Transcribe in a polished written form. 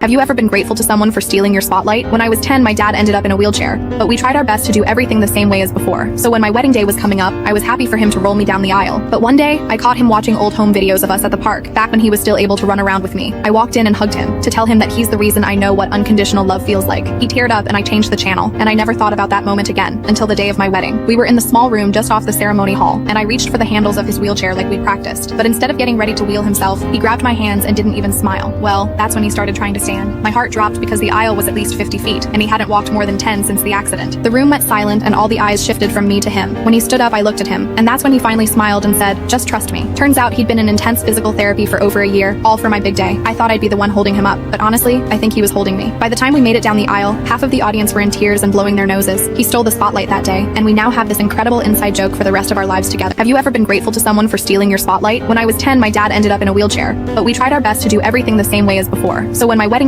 Have you ever been grateful to someone for stealing your spotlight? When I was 10, my dad ended up in a wheelchair, but we tried our best to do everything the same way as before. So when my wedding day was coming up, I was happy for him to roll me down the aisle. But one day, I caught him watching old home videos of us at the park, back when he was still able to run around with me. I walked in and hugged him, to tell him that he's the reason I know what unconditional love feels like. He teared up and I changed the channel, and I never thought about that moment again, until the day of my wedding. We were in the small room just off the ceremony hall, and I reached for the handles of his wheelchair like we'd practiced. But instead of getting ready to wheel himself, he grabbed my hands and didn't even smile. Well, that's when he started trying to stand. My heart dropped because the aisle was at least 50 feet, and he hadn't walked more than 10 since the accident. The room went silent, and all the eyes shifted from me to him. When he stood up, I looked at him, and that's when he finally smiled and said, "Just trust me." Turns out he'd been in intense physical therapy for over a year, all for my big day. I thought I'd be the one holding him up, but honestly, I think he was holding me. By the time we made it down the aisle, half of the audience were in tears and blowing their noses. He stole the spotlight that day, and we now have this incredible inside joke for the rest of our lives together. Have you ever been grateful to someone for stealing your spotlight? When I was 10, my dad ended up in a wheelchair, but we tried our best to do everything the same way as before. So when my wedding